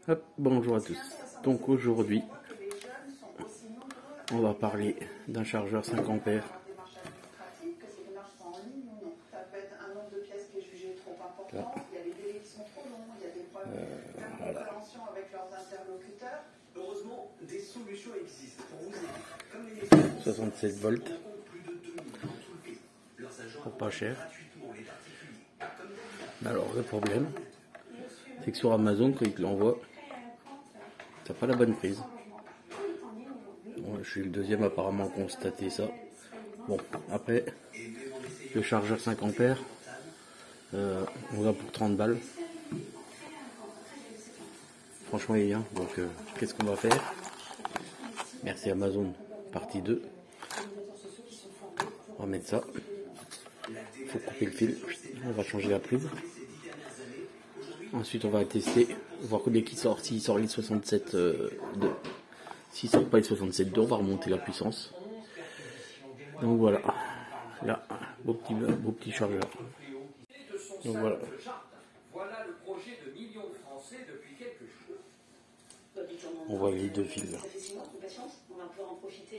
Hop, bonjour à tous. Donc aujourd'hui, on va parler d'un chargeur 5 ampères. Là. Voilà. 67 volts. Pour pas cher. Alors le problème, c'est que sur Amazon, quand ils te l'envoient, t'as pas la bonne prise. Bon, je suis le deuxième apparemment à constater ça. Bon, après, le chargeur 5 ampères, on va pour 30 balles. Franchement, il est bien. Donc, qu'est-ce qu'on va faire? Merci Amazon, partie 2. On va mettre ça. Il faut couper le fil. On va changer la prise. Ensuite, on va tester, voir dès qu'il sort. S'il sort les 67 2. S'il sort pas les 67 2, on va remonter la puissance. Donc voilà. Là, beau petit chargeur. Donc voilà. Voilà le projet de millions de Français depuis quelques jours. On voit les deux fils.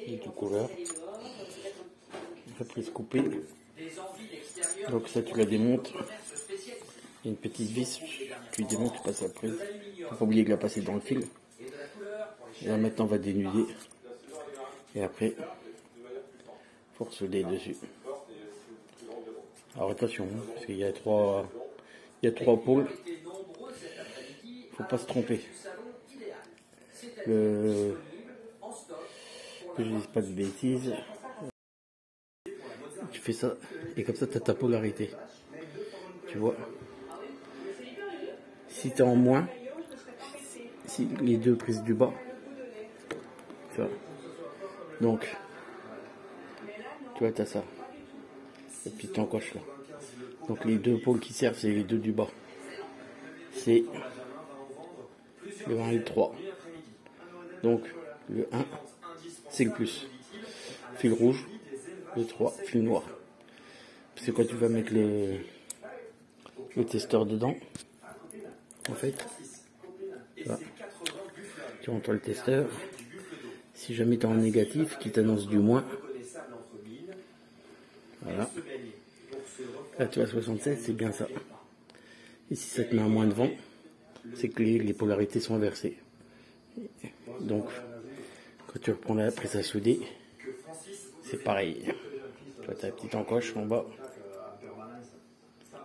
Les deux couleurs. La prise coupée. Donc ça, tu la démontes. Il y a une petite vis. Tu démontes, tu passes la prise. Il ne faut pas oublier de la passer dans le fil. Et là maintenant, on va dénuder. Et après, il faut ressouder dessus. Alors attention, parce qu'il y a trois pôles. Faut pas se tromper. Que je dise pas de bêtises. Tu fais ça et comme ça tu as ta polarité. Tu vois. Si tu es en moins, si les deux prises du bas. Tu vois. Donc, tu vois, tu as ça. Et puis tu encoches là. Donc les deux pôles qui servent, c'est les deux du bas. C'est le 1 et le 3. Donc le 1, c'est le plus. Fil rouge, le 3, fil noir. C'est quoi, tu vas mettre le testeur dedans. En fait, là, tu rentres le testeur. Si jamais tu es en négatif, qui t'annonce du moins. Voilà. Là, tu as 67, c'est bien ça. Et si ça te met un moins devant, c'est que les polarités sont inversées. Donc, quand tu reprends la prise à souder, c'est pareil. Tu as ta petite encoche en bas.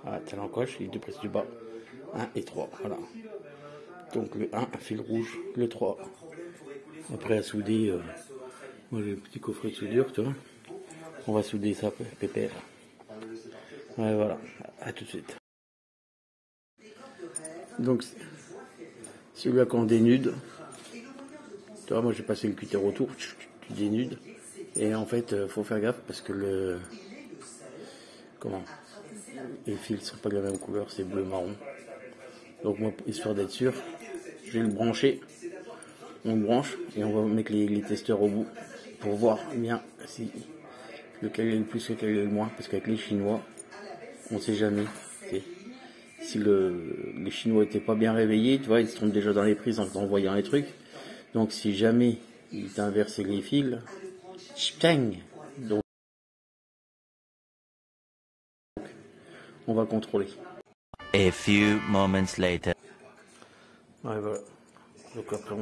Voilà, tu as l'encoche, les deux prises du bas. 1 et 3. Voilà. Donc le 1, fil rouge, le 3. Après à souder, moi j'ai le petit coffret de soudure, tu vois. On va souder ça, pépère. Ouais, voilà, à tout de suite. Donc, celui-là qu'on dénude, tu vois, moi j'ai passé le cutter autour, tu dénudes. Et en fait, faut faire gaffe parce que les fils sont pas de la même couleur, c'est bleu-marron. Donc moi, histoire d'être sûr, je vais le brancher. On le branche et on va mettre les testeurs au bout pour voir bien si lequel est le plus, lequel est le moins. Parce qu'avec les Chinois, on ne sait jamais. Si les Chinois n'étaient pas bien réveillés, tu vois, ils se trompent déjà dans les prises en envoyant les trucs. Donc si jamais ils t'inversent les fils, tchang. Donc on va contrôler. A few moments later. Ouais, voilà. Donc après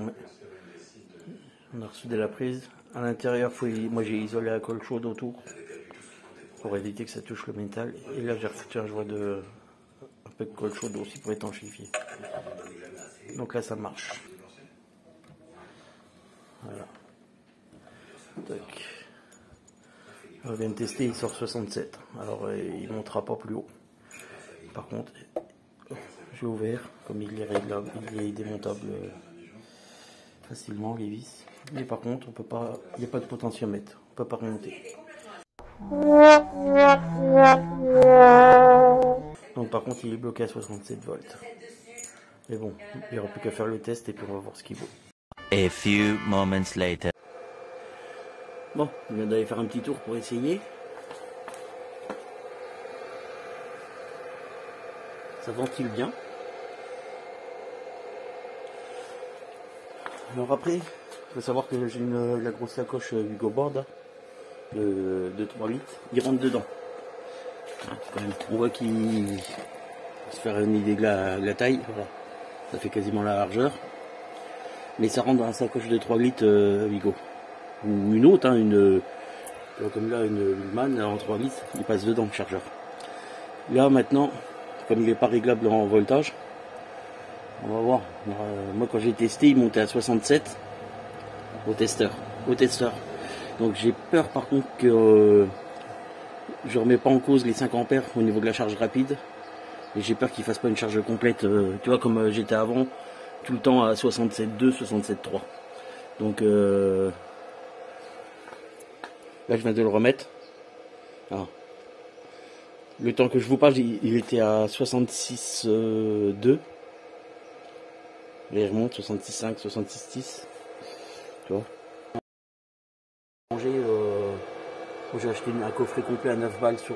on a ressoudé la prise. À l'intérieur, moi j'ai isolé la colle chaude autour pour éviter que ça touche le métal. Et là j'ai refoutu un joint un peu de colle chaude aussi pour étanchéifier. Donc là ça marche. Voilà. Tac. On vient de tester, il sort 67. Alors il ne montera pas plus haut. Par contre, j'ai ouvert, comme il est réglable, il est démontable facilement les vis. Mais par contre, on peut pas, il n'y a pas de potentiomètre, on peut pas remonter. Donc par contre, il est bloqué à 67 volts. Mais bon, il n'y aura plus qu'à faire le test et puis on va voir ce qu'il vaut. A few moments later. Bon, on vient d'aller faire un petit tour pour essayer. Ça ventile bien. Alors après, il faut savoir que j'ai la grosse sacoche Hugo Board de 3 litres. Il rentre dedans. Quand même. On voit qu'il va se faire une idée de la taille. Voilà. Ça fait quasiment la largeur. Mais ça rentre dans la sacoche de 3 litres Hugo. Ou une autre, hein, comme là, une Wingman en 3 litres, il passe dedans le chargeur. Là maintenant, comme il n'est pas réglable en voltage, on va voir. Moi quand j'ai testé, il montait à 67 au testeur. Donc j'ai peur par contre que je remets pas en cause les 5 ampères au niveau de la charge rapide. Et j'ai peur qu'il fasse pas une charge complète, tu vois, comme j'étais avant, tout le temps à 67.2, 67.3. Donc là je viens de le remettre. Ah. Le temps que je vous parle, il était à 66.2. Là, il remonte 66.5, 66.10. Tu vois. J'ai acheté un coffret complet à 9 balles sur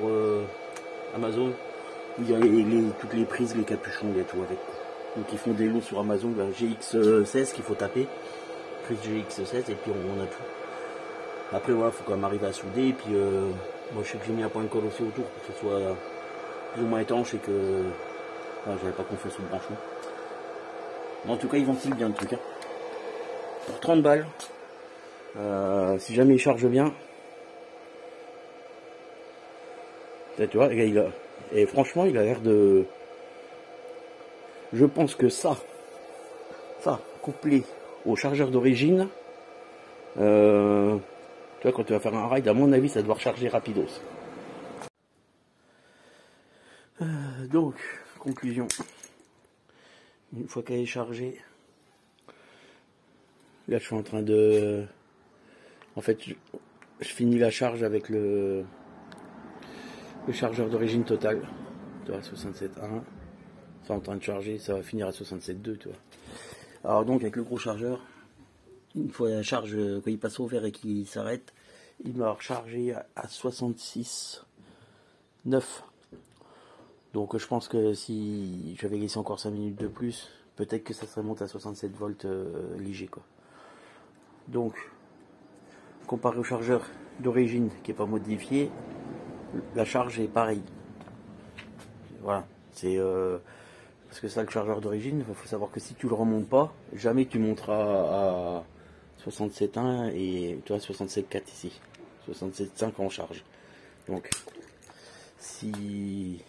Amazon. Il y a toutes les prises, les capuchons, il y a tout avec. Donc ils font des lots sur Amazon, la GX16 qu'il faut taper. Prise GX16 et puis on a tout. Après voilà, il faut quand même arriver à souder. Et puis moi je sais que j'ai mis un point de colle aussi autour pour que ce soit plus ou moins étanche et que j'avais pas confiance au branchement. Mais en tout cas ils ventilent bien le truc. Hein. Pour 30 balles, si jamais il charge bien, là, tu vois, et franchement il a l'air de... Je pense que ça couplé au chargeur d'origine, tu vois, quand tu vas faire un ride, à mon avis ça doit recharger rapidos. Donc, conclusion. Une fois qu'elle est chargée, là je suis en train de... En fait, je finis la charge avec le chargeur d'origine totale. Tu vois, 67.1. C'est en train de charger, ça va finir à 67.2, tu vois. Alors donc, avec le gros chargeur, une fois la charge, quand il passe au vert et qu'il s'arrête, il m'a rechargé à 66.9. Donc je pense que si j'avais laissé encore 5 minutes de plus, peut-être que ça serait monté à 67 volts léger, quoi. Donc, comparé au chargeur d'origine qui n'est pas modifié, la charge est pareille. Voilà, c'est parce que ça, le chargeur d'origine, il faut savoir que si tu le remontes pas, jamais tu monteras à 67.1 et tu vois 67.4 ici, 67.5 en charge. Donc, si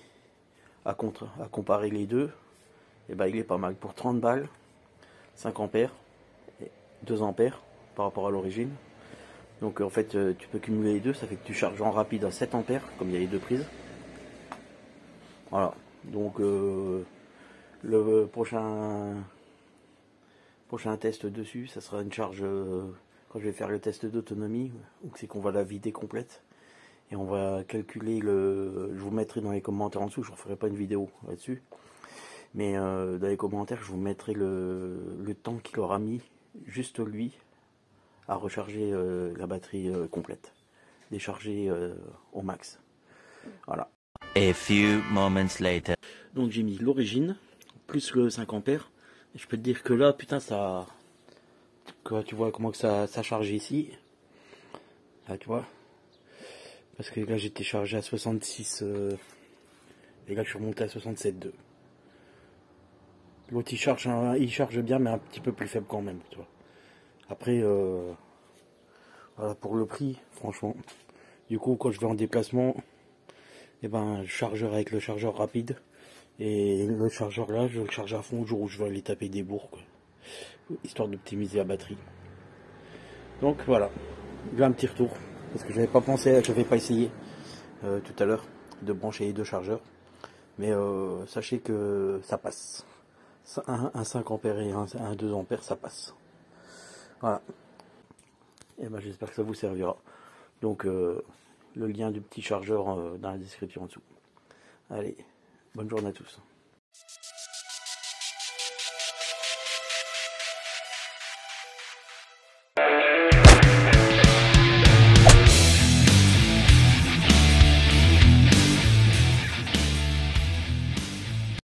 à comparer les deux, et ben il est pas mal pour 30 balles, 5 ampères, et 2 ampères par rapport à l'origine. Donc en fait tu peux cumuler les deux, ça fait que tu charges en rapide à 7 ampères comme il y a les deux prises. Voilà, donc le prochain test dessus, ça sera une charge quand je vais faire le test d'autonomie, où c'est qu'on va la vider complète. Et on va calculer je vous mettrai dans les commentaires en dessous, je ne referai pas une vidéo là-dessus. Mais dans les commentaires, je vous mettrai le temps qu'il aura mis, juste lui, à recharger la batterie complète. Décharger au max. Voilà. A few moments later. Donc j'ai mis l'origine, plus le 5 ampères. Et je peux te dire que là, putain, ça... Tu vois comment que ça charge ici. Là, tu vois. Parce que là j'étais chargé à 66 et là je suis remonté à 67.2. L'autre il charge bien mais un petit peu plus faible quand même, tu vois. Après voilà, pour le prix, franchement. Du coup quand je vais en déplacement, et ben je chargerai avec le chargeur rapide. Et le chargeur là, je le charge à fond le jour où je vais aller taper des bourgs, quoi. Histoire d'optimiser la batterie. Donc voilà, j'ai un petit retour. Parce que j'avais pas essayé tout à l'heure de brancher les deux chargeurs. Mais sachez que ça passe. Un 5 ampères et un 2 ampères, ça passe. Voilà. Et ben j'espère que ça vous servira. Donc le lien du petit chargeur dans la description en dessous. Allez, bonne journée à tous.